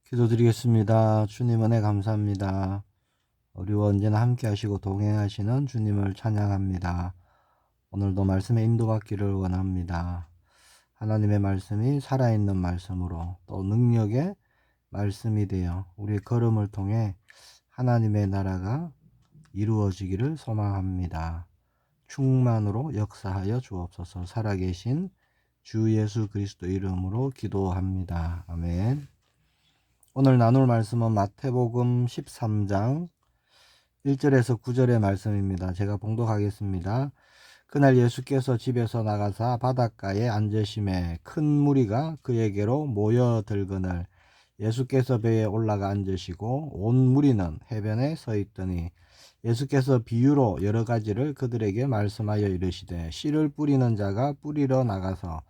기도드리겠습니다. 주님 은혜 감사합니다. 우리와 언제나 함께 하시고 동행하시는 주님을 찬양합니다. 오늘도 말씀에 인도받기를 원합니다. 하나님의 말씀이 살아있는 말씀으로 또 능력의 말씀이 되어 우리의 걸음을 통해 하나님의 나라가 이루어지기를 소망합니다. 충만으로 역사하여 주옵소서. 살아계신 주 예수 그리스도 이름으로 기도합니다. 아멘. 오늘 나눌 말씀은 마태복음 13장 1절에서 9절의 말씀입니다. 제가 봉독하겠습니다. 그날 예수께서 집에서 나가사 바닷가에 앉으심에 큰 무리가 그에게로 모여들거늘 예수께서 배에 올라가 앉으시고 온 무리는 해변에 서 있더니 예수께서 비유로 여러 가지를 그들에게 말씀하여 이르시되 씨를 뿌리는 자가 뿌리러 나가서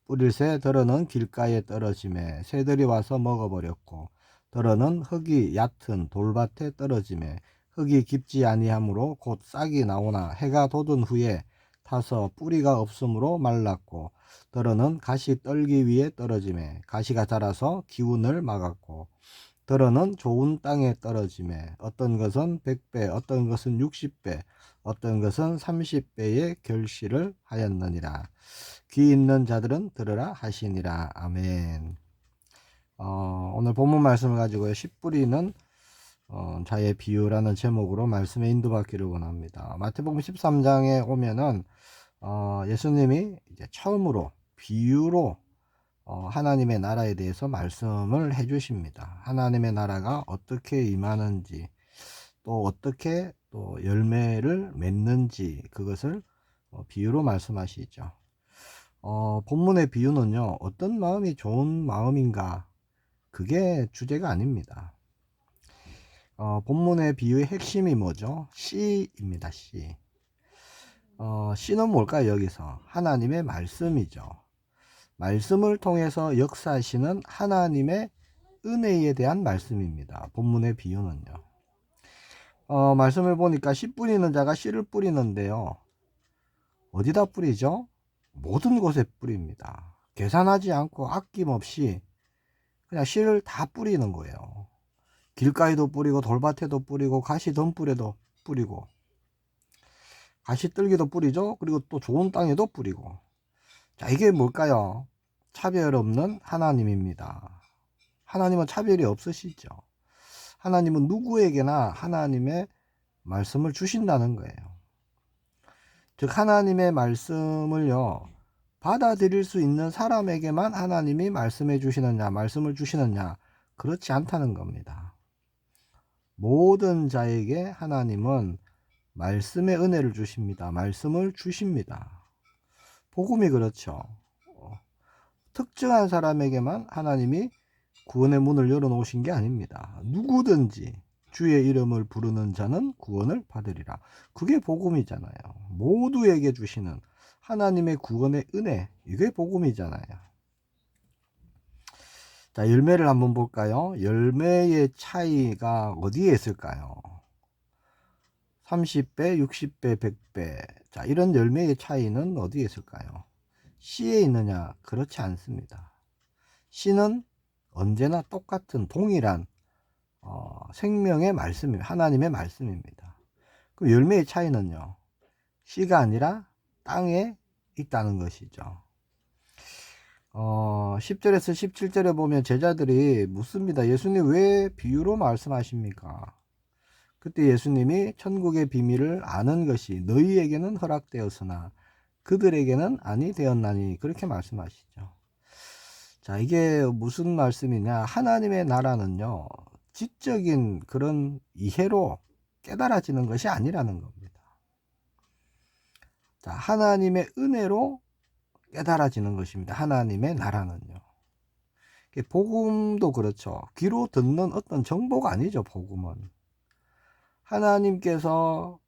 뿌릴새 더러는 길가에 떨어짐에 새들이 와서 먹어버렸고 더러는 흙이 얕은 돌밭에 떨어짐에 흙이 깊지 아니하므로 곧 싹이 나오나 해가 돋은 후에 타서 뿌리가 없으므로 말랐고 더러는 가시 떨기 위에 떨어짐에 가시가 자라서 기운을 막았고 더러는 좋은 땅에 떨어짐에 어떤 것은 100배 어떤 것은 60배 어떤 것은 30배의 결실을 하였느니라. 귀 있는 자들은 들으라 하시니라. 아멘. 오늘 본문 말씀을 가지고 씨 뿌리는 자의 비유라는 제목으로 말씀에 인도받기를 원합니다. 마태복음 13장에 오면은 예수님이 이제 처음으로 비유로 하나님의 나라에 대해서 말씀을 해 주십니다. 하나님의 나라가 어떻게 임하는지 또 어떻게 또 열매를 맺는지 그것을 비유로 말씀하시죠. 본문의 비유는요, 어떤 마음이 좋은 마음인가, 그게 주제가 아닙니다. 본문의 비유의 핵심이 뭐죠? 씨입니다, 씨. 씨는 뭘까요, 여기서? 하나님의 말씀이죠. 말씀을 통해서 역사하시는 하나님의 은혜에 대한 말씀입니다. 본문의 비유는요. 말씀을 보니까 씨 뿌리는 자가 씨를 뿌리는데요. 어디다 뿌리죠? 모든 곳에 뿌립니다. 계산하지 않고 아낌없이 그냥 씨를 다 뿌리는 거예요. 길가에도 뿌리고 돌밭에도 뿌리고 가시 덤불에도 뿌리고 가시 뜰기도 뿌리죠. 그리고 또 좋은 땅에도 뿌리고. 자, 이게 뭘까요? 차별 없는 하나님입니다. 하나님은 차별이 없으시죠. 하나님은 누구에게나 하나님의 말씀을 주신다는 거예요. 즉 하나님의 말씀을요, 받아들일 수 있는 사람에게만 하나님이 말씀해 주시느냐, 말씀을 주시느냐, 그렇지 않다는 겁니다. 모든 자에게 하나님은 말씀의 은혜를 주십니다. 말씀을 주십니다. 복음이 그렇죠. 특정한 사람에게만 하나님이 구원의 문을 열어놓으신 게 아닙니다. 누구든지 주의 이름을 부르는 자는 구원을 받으리라. 그게 복음이잖아요. 모두에게 주시는 하나님의 구원의 은혜, 이게 복음이잖아요. 자, 열매를 한번 볼까요? 열매의 차이가 어디에 있을까요? 30배, 60배, 100배. 자, 이런 열매의 차이는 어디에 있을까요? 씨에 있느냐? 그렇지 않습니다. 씨는 언제나 똑같은 동일한 생명의 말씀입니다. 하나님의 말씀입니다. 그 열매의 차이는요, 씨가 아니라 땅에 있다는 것이죠. 10절에서 17절에 보면 제자들이 묻습니다. 예수님 왜 비유로 말씀하십니까? 그때 예수님이 천국의 비밀을 아는 것이 너희에게는 허락되었으나 그들에게는 아니 되었나니, 그렇게 말씀하시죠. 자, 이게 무슨 말씀이냐? 하나님의 나라는요, 지적인 그런 이해로 깨달아지는 것이 아니라는 겁니다. 자, 하나님의 은혜로 깨달아지는 것입니다. 하나님의 나라는요. 복음도 그렇죠. 귀로 듣는 어떤 정보가 아니죠, 복음은. 하나님께서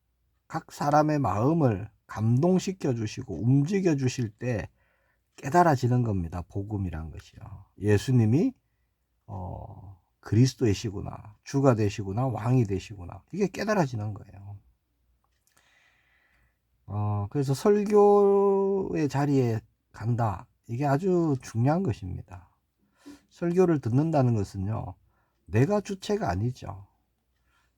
각 사람의 마음을 감동시켜 주시고 움직여 주실 때 깨달아지는 겁니다. 복음이란 것이요. 예수님이 그리스도이시구나, 주가 되시구나, 왕이 되시구나, 이게 깨달아지는 거예요. 그래서 설교의 자리에 간다, 이게 아주 중요한 것입니다. 설교를 듣는다는 것은요, 내가 주체가 아니죠.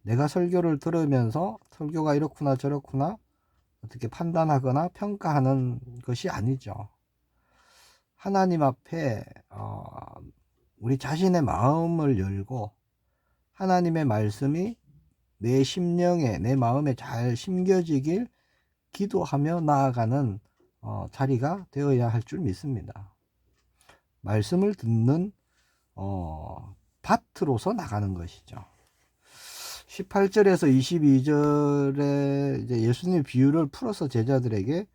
내가 설교를 들으면서 설교가 이렇구나 저렇구나 어떻게 판단하거나 평가하는 것이 아니죠. 하나님 앞에 우리 자신의 마음을 열고 하나님의 말씀이 내 심령에 내 마음에 잘 심겨지길 기도하며 나아가는 자리가 되어야 할 줄 믿습니다. 말씀을 듣는 밭으로서 나가는 것이죠. 18절에서 22절에 이제 예수님 비유를 풀어서 제자들에게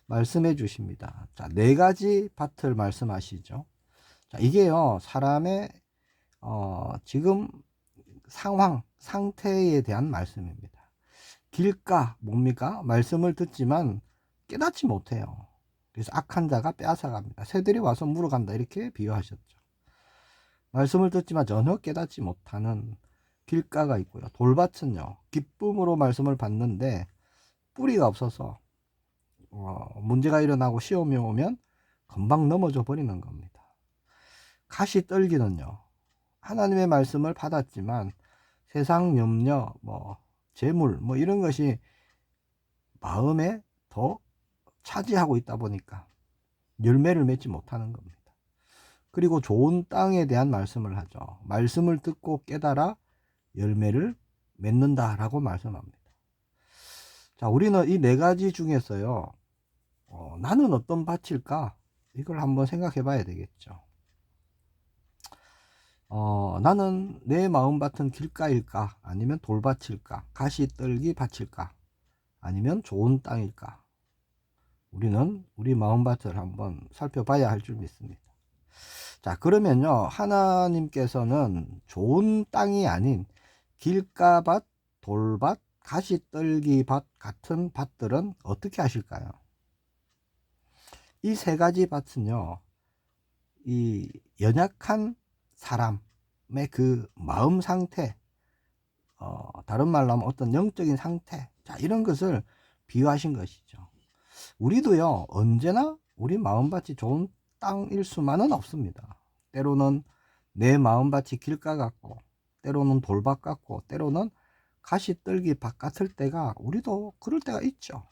말씀해 주십니다. 자, 네 가지 밭을 말씀하시죠. 자, 이게요, 사람의 지금 상태에 대한 말씀입니다. 길가 뭡니까? 말씀을 듣지만 깨닫지 못해요. 그래서 악한 자가 빼앗아갑니다. 새들이 와서 물어간다 이렇게 비유하셨죠. 말씀을 듣지만 전혀 깨닫지 못하는 길가가 있고요. 돌밭은요, 기쁨으로 말씀을 받는데 뿌리가 없어서 문제가 일어나고 시험이 오면 금방 넘어져 버리는 겁니다. 가시떨기는요, 하나님의 말씀을 받았지만 세상 염려, 재물, 이런 것이 마음에 더 차지하고 있다 보니까 열매를 맺지 못하는 겁니다. 그리고 좋은 땅에 대한 말씀을 하죠. 말씀을 듣고 깨달아 열매를 맺는다라고 말씀합니다. 자, 우리는 이 네 가지 중에서요, 나는 어떤 밭일까? 이걸 한번 생각해 봐야 되겠죠. 나는 내 마음밭은 길가일까? 아니면 돌밭일까? 가시떨기 밭일까? 아니면 좋은 땅일까? 우리는 우리 마음밭을 한번 살펴봐야 할 줄 믿습니다. 자, 그러면요, 하나님께서는 좋은 땅이 아닌 길가밭, 돌밭, 가시떨기밭 같은 밭들은 어떻게 하실까요? 이 세 가지 밭은요, 이 연약한 사람의 그 마음 상태, 다른 말로 하면 어떤 영적인 상태, 자, 이런 것을 비유하신 것이죠. 우리도요, 언제나 우리 마음밭이 좋은 땅일 수만은 없습니다. 때로는 내 마음밭이 길가 같고, 때로는 돌밭 같고, 때로는 가시떨기 밭 같을 때가, 우리도 그럴 때가 있죠.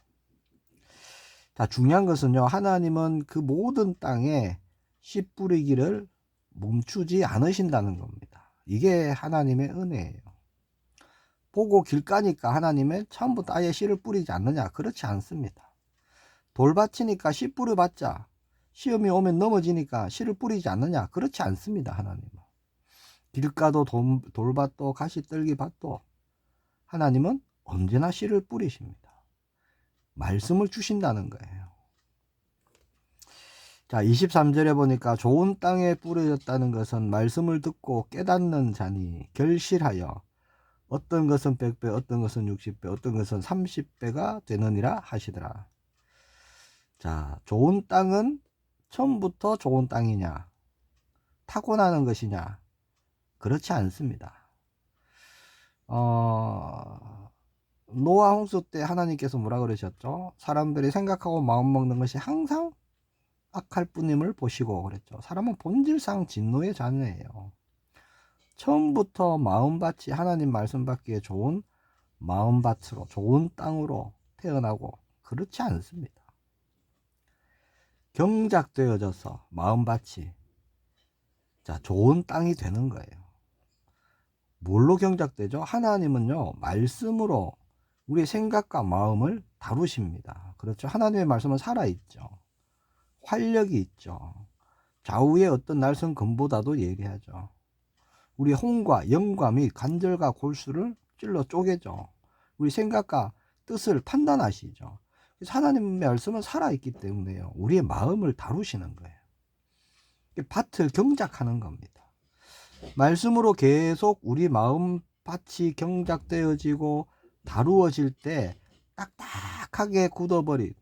자, 중요한 것은요, 하나님은 그 모든 땅에 씨 뿌리기를 멈추지 않으신다는 겁니다. 이게 하나님의 은혜예요. 보고 길가니까 하나님은 처음부터 아예 씨를 뿌리지 않느냐? 그렇지 않습니다. 돌밭이니까 씨 뿌려봤자 시험이 오면 넘어지니까 씨를 뿌리지 않느냐? 그렇지 않습니다. 하나님은. 길가도 돌밭도 가시떨기밭도 하나님은 언제나 씨를 뿌리십니다. 말씀을 주신다는 거예요. 자, 23절에 보니까 좋은 땅에 뿌려졌다는 것은 말씀을 듣고 깨닫는 자니 결실하여 어떤 것은 100배, 어떤 것은 60배, 어떤 것은 30배가 되느니라 하시더라. 자, 좋은 땅은 처음부터 좋은 땅이냐? 타고나는 것이냐? 그렇지 않습니다. 노아 홍수 때 하나님께서 뭐라 그러셨죠? 사람들이 생각하고 마음먹는 것이 항상 악할 뿐임을 보시고 그랬죠. 사람은 본질상 진노의 자녀예요. 처음부터 마음밭이 하나님 말씀 받기에 좋은 마음밭으로, 좋은 땅으로 태어나고 그렇지 않습니다. 경작되어져서 마음밭이 좋은 땅이 되는 거예요. 뭘로 경작되죠? 하나님은요, 말씀으로 우리의 생각과 마음을 다루십니다. 그렇죠? 하나님의 말씀은 살아있죠. 활력이 있죠. 좌우의 어떤 날선 검보다도 예리하죠. 우리 홍과 영과 및 관절과 골수를 찔러 쪼개죠. 우리 생각과 뜻을 판단하시죠. 그래서 하나님의 말씀은 살아있기 때문에요, 우리의 마음을 다루시는 거예요. 밭을 경작하는 겁니다. 말씀으로 계속 우리 마음밭이 경작되어지고 다루어질 때 딱딱하게 굳어버린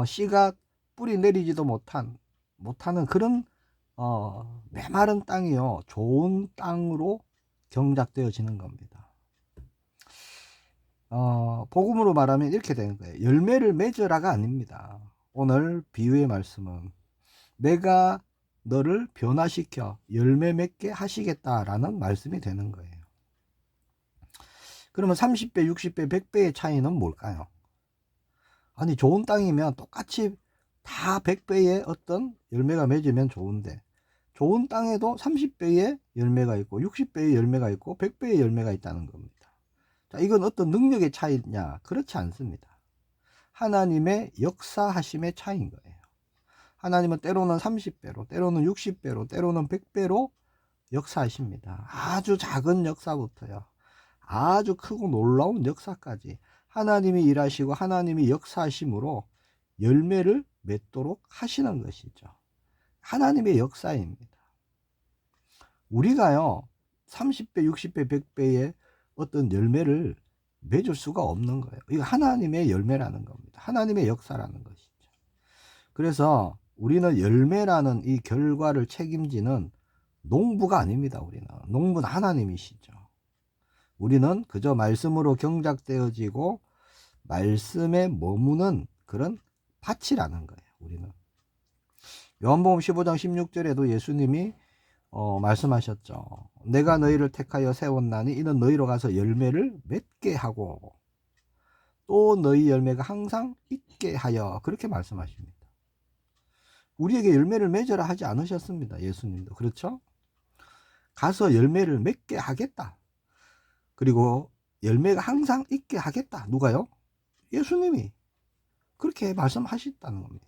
씨가 뿌리 내리지도 못하는 그런 메마른 땅이요, 좋은 땅으로 경작되어지는 겁니다. 복음으로 말하면 이렇게 되는 거예요. 열매를 맺으라가 아닙니다. 오늘 비유의 말씀은 내가 너를 변화시켜 열매 맺게 하시겠다라는 말씀이 되는 거예요. 그러면 30배, 60배, 100배의 차이는 뭘까요? 아니, 좋은 땅이면 똑같이 다 100배의 어떤 열매가 맺으면 좋은데, 좋은 땅에도 30배의 열매가 있고 60배의 열매가 있고 100배의 열매가 있다는 겁니다. 자, 이건 어떤 능력의 차이냐? 그렇지 않습니다. 하나님의 역사하심의 차이인 거예요. 하나님은 때로는 30배로, 때로는 60배로, 때로는 100배로 역사하십니다. 아주 작은 역사부터요, 아주 크고 놀라운 역사까지 하나님이 일하시고 하나님이 역사하심으로 열매를 맺도록 하시는 것이죠. 하나님의 역사입니다. 우리가요 30배, 60배, 100배의 어떤 열매를 맺을 수가 없는 거예요. 이거 하나님의 열매라는 겁니다. 하나님의 역사라는 것이죠. 그래서 우리는 열매라는 이 결과를 책임지는 농부가 아닙니다. 우리는 농부는 하나님이시죠. 우리는 그저 말씀으로 경작되어지고 말씀에 머무는 그런 밭이라는 거예요. 우리는 요한복음 15장 16절에도 예수님이 말씀하셨죠. 내가 너희를 택하여 세웠나니 이는 너희로 가서 열매를 맺게 하고 또 너희 열매가 항상 있게 하여, 그렇게 말씀하십니다. 우리에게 열매를 맺으라 하지 않으셨습니다. 예수님도. 그렇죠? 가서 열매를 맺게 하겠다. 그리고 열매가 항상 있게 하겠다. 누가요? 예수님이 그렇게 말씀하셨다는 겁니다.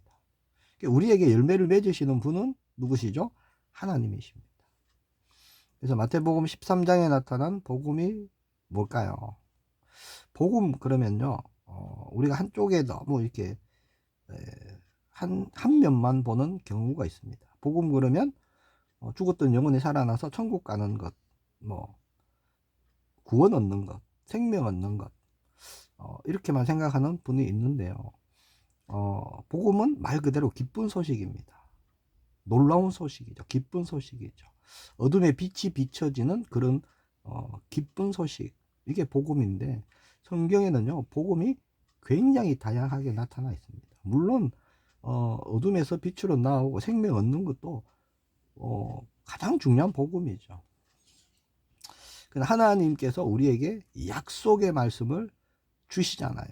우리에게 열매를 맺으시는 분은 누구시죠? 하나님이십니다. 그래서 마태복음 13장에 나타난 복음이 뭘까요? 복음 그러면요, 우리가 한쪽에 너무 이렇게 한 면만 보는 경우가 있습니다. 복음 그러면 죽었던 영혼이 살아나서 천국 가는 것, 뭐 구원 얻는 것, 생명 얻는 것, 이렇게만 생각하는 분이 있는데요. 복음은 말 그대로 기쁜 소식입니다. 놀라운 소식이죠. 기쁜 소식이죠. 어둠에 빛이 비춰지는 그런 기쁜 소식, 이게 복음인데, 성경에는요 복음이 굉장히 다양하게 나타나 있습니다. 물론 어둠에서 빛으로 나오고 생명 얻는 것도 가장 중요한 복음이죠. 하나님께서 우리에게 약속의 말씀을 주시잖아요.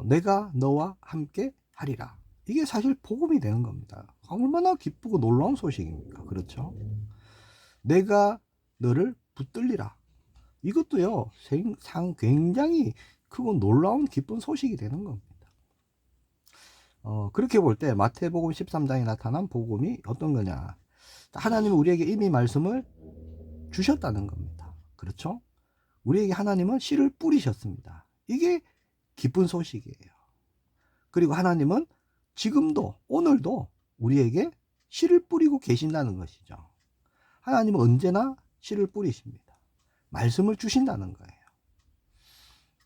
내가 너와 함께 하리라. 이게 사실 복음이 되는 겁니다. 얼마나 기쁘고 놀라운 소식입니까? 그렇죠? 내가 너를 붙들리라. 이것도요 굉장히 크고 놀라운 기쁜 소식이 되는 겁니다. 그렇게 볼 때 마태복음 13장에 나타난 복음이 어떤 거냐? 하나님은 우리에게 이미 말씀을 주셨다는 겁니다. 그렇죠? 우리에게 하나님은 씨를 뿌리셨습니다. 이게 기쁜 소식이에요. 그리고 하나님은 지금도 오늘도 우리에게 씨를 뿌리고 계신다는 것이죠. 하나님은 언제나 씨를 뿌리십니다. 말씀을 주신다는 거예요.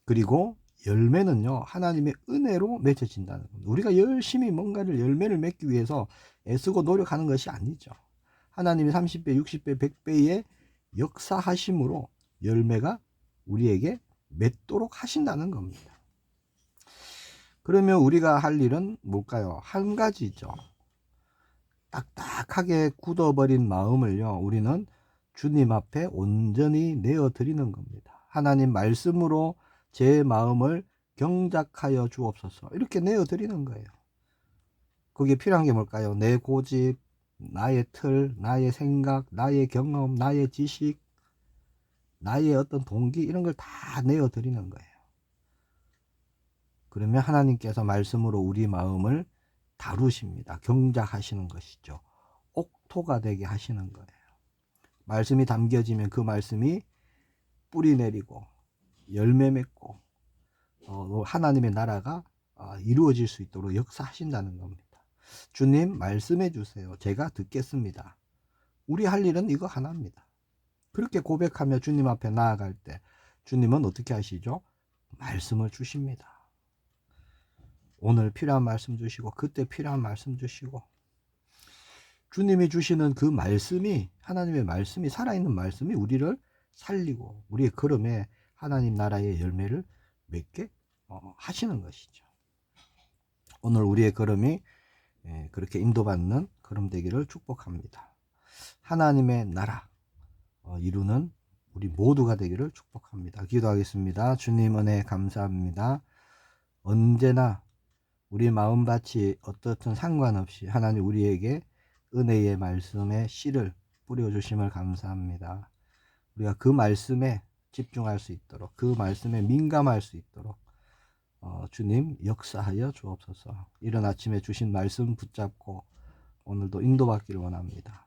그리고 열매는요 하나님의 은혜로 맺어진다는 겁니다. 우리가 열심히 뭔가를 열매를 맺기 위해서 애쓰고 노력하는 것이 아니죠. 하나님이 30배, 60배, 100배의 역사하심으로 열매가 우리에게 맺도록 하신다는 겁니다. 그러면 우리가 할 일은 뭘까요? 한 가지죠. 딱딱하게 굳어버린 마음을요 우리는 주님 앞에 온전히 내어드리는 겁니다. 하나님 말씀으로 제 마음을 경작하여 주옵소서, 이렇게 내어드리는 거예요. 거기에 필요한 게 뭘까요? 내 고집, 나의 틀, 나의 생각, 나의 경험, 나의 지식, 나의 어떤 동기, 이런 걸 다 내어드리는 거예요. 그러면 하나님께서 말씀으로 우리 마음을 다루십니다. 경작하시는 것이죠. 옥토가 되게 하시는 거예요. 말씀이 담겨지면 그 말씀이 뿌리 내리고 열매 맺고 하나님의 나라가 이루어질 수 있도록 역사하신다는 겁니다. 주님 말씀해 주세요. 제가 듣겠습니다. 우리 할 일은 이거 하나입니다. 그렇게 고백하며 주님 앞에 나아갈 때 주님은 어떻게 하시죠? 말씀을 주십니다. 오늘 필요한 말씀 주시고 그때 필요한 말씀 주시고, 주님이 주시는 그 말씀이, 하나님의 말씀이, 살아있는 말씀이 우리를 살리고 우리의 걸음에 하나님 나라의 열매를 맺게 하시는 것이죠. 오늘 우리의 걸음이 그렇게 인도받는 걸음 되기를 축복합니다. 하나님의 나라 이루는 우리 모두가 되기를 축복합니다. 기도하겠습니다. 주님 은혜 감사합니다. 언제나 우리 마음밭이 어떻든 상관없이 하나님 우리에게 은혜의 말씀의 씨를 뿌려주심을 감사합니다. 우리가 그 말씀에 집중할 수 있도록, 그 말씀에 민감할 수 있도록 주님 역사하여 주옵소서. 이른 아침에 주신 말씀 붙잡고 오늘도 인도받기를 원합니다.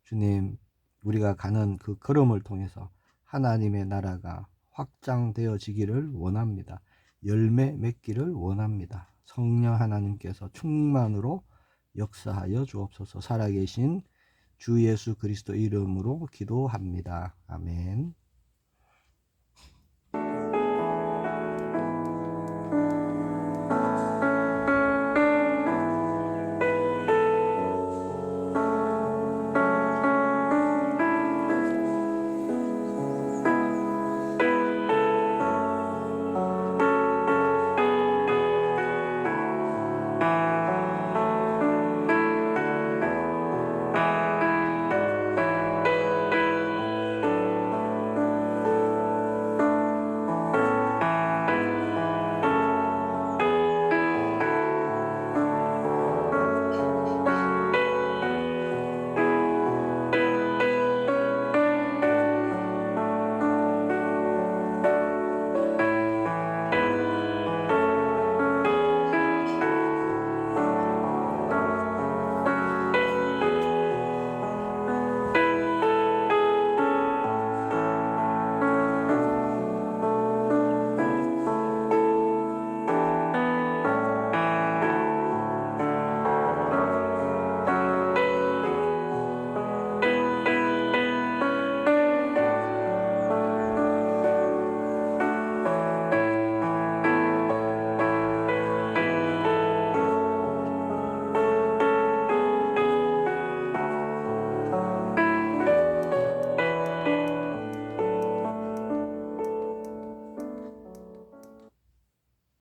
주님, 우리가 가는 그 걸음을 통해서 하나님의 나라가 확장되어지기를 원합니다. 열매 맺기를 원합니다. 성령 하나님께서 충만으로 역사하여 주옵소서. 살아계신 주 예수 그리스도 이름으로 기도합니다. 아멘.